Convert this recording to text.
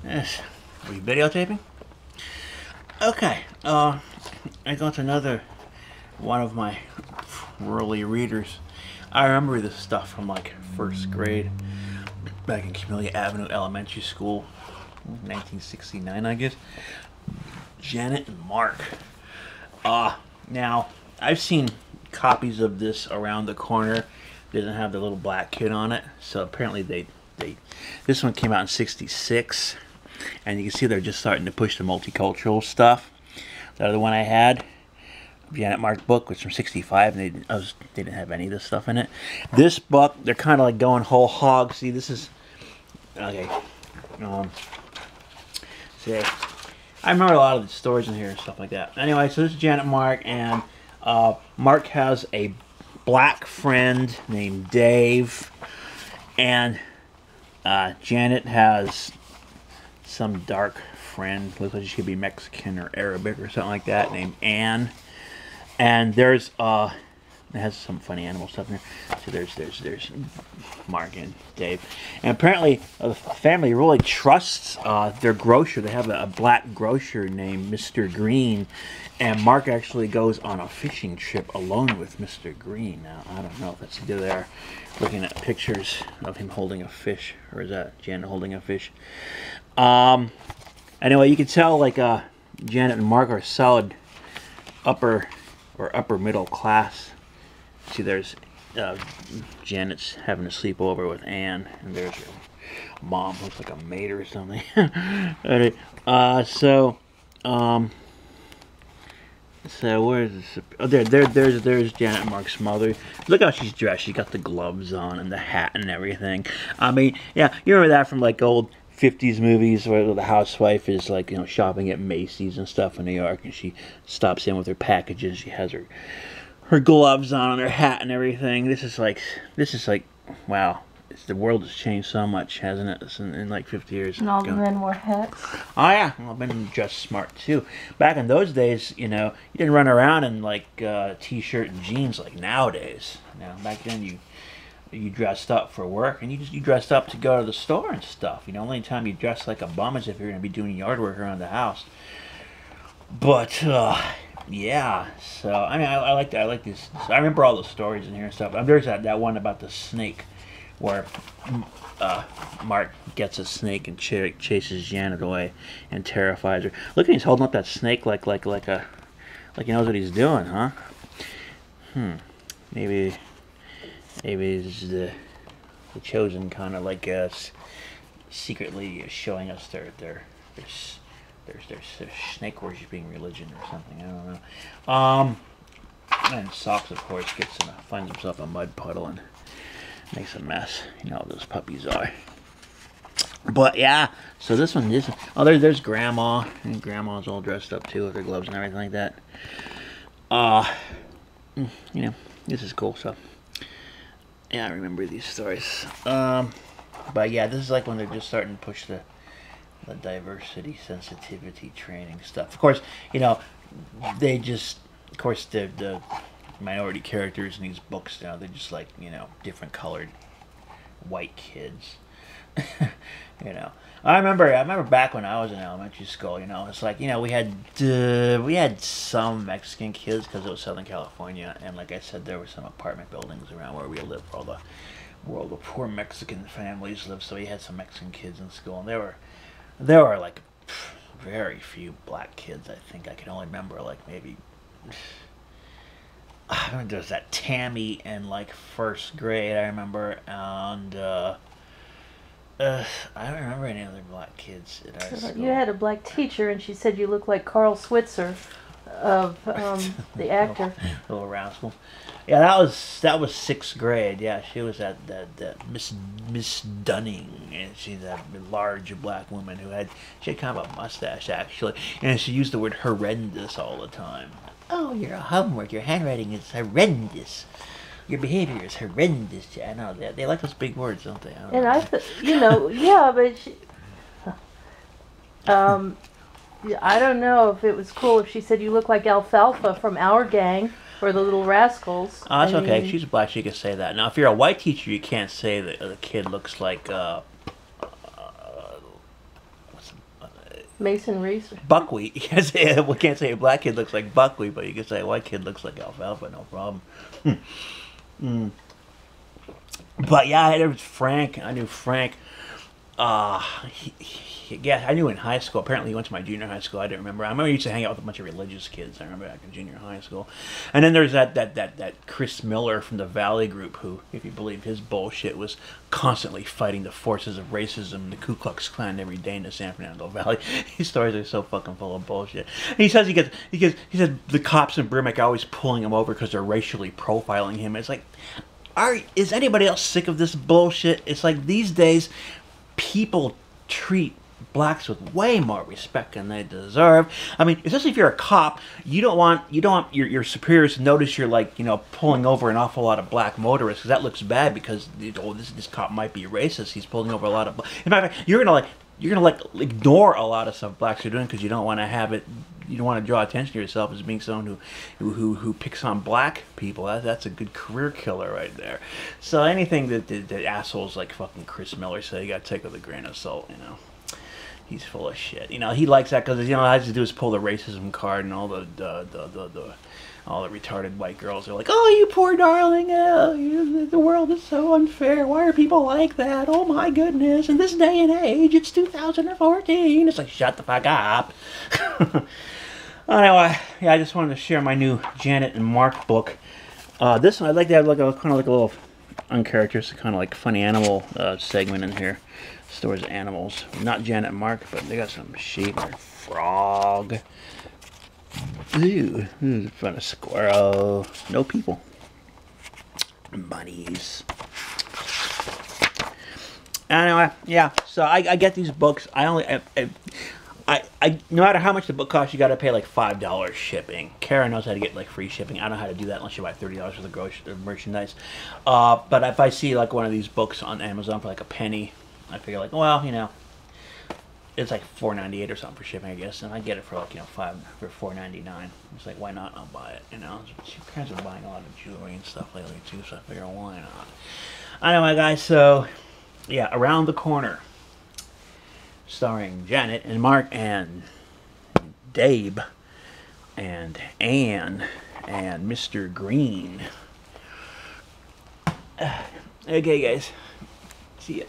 Yes. Are you videotaping? Okay. I got another one of my early readers. I remember this stuff from like first grade, back in Camellia Avenue Elementary School, 1969, I guess. Janet and Mark. Now I've seen copies of this around the corner. They didn't have the little black kid on it, so apparently they this one came out in '66, and you can see they're just starting to push the multicultural stuff. The other one I had, Janet Mark book, was from '65, and they didn't have any of this stuff in it. This book, they're kind of like going whole hog. See, this is okay. See, I remember a lot of the stories in here and stuff like that. Anyway, so this is Janet Mark, and Mark has a black friend named Dave, and Janet has some dark friend, looks like she could be Mexican or Arabic or something like that, named Anne. And there's it has some funny animal stuff in there. So there's Mark and Dave, and apparently the family really trusts their grocer. They have a black grocer named Mr. Green, and Mark actually goes on a fishing trip alone with Mr. Green. Now I don't know if that's there, looking at pictures of him holding a fish, or is that Janet holding a fish? Anyway, you can tell like Janet and Mark are solid upper middle class. See, there's Janet's having a sleepover with Anne, and there's her mom, looks like a maid or something. So where's this? Oh, there's Janet and Mark's mother. Look how she's dressed. She got the gloves on and the hat and everything. I mean, yeah, you remember that from like old '50s movies where the housewife is like, you know, shopping at Macy's and stuff in New York, and she stops in with her packages. She has her gloves on and her hat and everything. This is like, wow. The world has changed so much, hasn't it, in like 50 years. And all the men wore hats. Oh yeah, well, men dressed smart too. Back in those days, you know, you didn't run around in like t-shirt and jeans like nowadays. Now, back then you dressed up for work, and you dressed up to go to the store and stuff. You know, only time you dress like a bum is if you're going to be doing yard work around the house. But yeah, so I mean, I like this. I remember all the stories in here and stuff. There's that one about the snake, where Mark gets a snake and chases Janet away and terrifies her. Look at he's holding up that snake like he knows what he's doing, huh? Maybe it's the chosen kind of like secretly showing us their snake worshipping religion or something. I don't know. And Socks, of course, finds himself a mud puddle and makes a mess. You know how those puppies are. But yeah, so this one is. Oh, there's Grandma, and Grandma's all dressed up too with her gloves and everything like that. You know, this is cool. So yeah, I remember these stories. But yeah, this is like when they're just starting to push the diversity, sensitivity training stuff. Of course, you know, of course, the minority characters in these books now, they're just like, you know, different colored white kids. You know, I remember back when I was in elementary school, you know, it's like, you know, we had some Mexican kids because it was Southern California, and like I said, there were some apartment buildings around where we lived where all the poor Mexican families lived, so we had some Mexican kids in school, and there were like very few black kids. I think I can only remember like maybe, I remember there was that Tammy in like first grade, I remember, and I don't remember any other black kids at our school. You had a black teacher, and she said you looked like Carl Switzer of the actor. Little rascal. Yeah, that was sixth grade. Yeah, she was that Miss Dunning, and she's a large black woman she had kind of a mustache actually, and she used the word horrendous all the time. Oh, your homework, your handwriting is horrendous. Your behavior is horrendous. I know they like those big words, don't they? You know, yeah, but I don't know if it was cool if she said you look like Alfalfa from Our Gang or the Little Rascals. Oh, that's okay. If she's black, she can say that. Now, if you're a white teacher, you can't say that the kid looks like what's Mason Reese. Buckwheat. You can't say, we can't say a black kid looks like buckwheat, but you can say a white kid looks like alfalfa, no problem. But yeah, there was Frank. I knew Frank. Yeah, I knew in high school. Apparently, he went to my junior high school. I didn't remember. I remember he used to hang out with a bunch of religious kids. I remember back in junior high school. And then there's that Chris Miller from the Valley Group, who, if you believe his bullshit, was constantly fighting the forces of racism, the Ku Klux Klan, every day in the San Fernando Valley. His stories are so fucking full of bullshit. And he says he said the cops in Burbank are always pulling him over because they're racially profiling him. It's like, is anybody else sick of this bullshit? It's like these days, people treat blacks with way more respect than they deserve. I mean, especially if you're a cop, you don't want your superiors to notice you're, like, you know, pulling over an awful lot of black motorists, because that looks bad, because, oh, this cop might be racist. He's pulling over a lot of. In fact, you're gonna ignore a lot of stuff blacks are doing because you don't want to have it. You don't want to draw attention to yourself as being someone who picks on black people. That's a good career killer right there. So anything that assholes like fucking Chris Miller say, you got to take with a grain of salt. You know, he's full of shit. You know, he likes that because, you know, all he has to do is pull the racism card, and all the retarded white girls are like, oh, you poor darling, the world is so unfair. Why are people like that? Oh my goodness! In this day and age, it's 2014. It's like, shut the fuck up. Anyway, yeah, I just wanted to share my new Janet and Mark book. This one, I'd like to have like a kind of like a little uncharacteristic, kind of like funny animal segment in here. Stores animals, not Janet and Mark, but they got some sheep or frog. Ooh, fun a squirrel. No people. Bunnies. Anyway, yeah. So I get these books. I no matter how much the book costs, you got to pay like $5 shipping. Kara knows how to get like free shipping. I don't know how to do that unless you buy $30 worth of grocery merchandise. But if I see like one of these books on Amazon for like a penny, I figure like, well, you know, it's like $4.98 or something for shipping, I guess, and I get it for like, you know, $4.99. It's like, why not? I'll buy it. You know, you guys are buying a lot of jewelry and stuff lately too, so I figure, why not? Anyway, guys, so yeah, Around the Corner, starring Janet and Mark and Dave and Anne and Mr. Green. Okay, guys, see ya.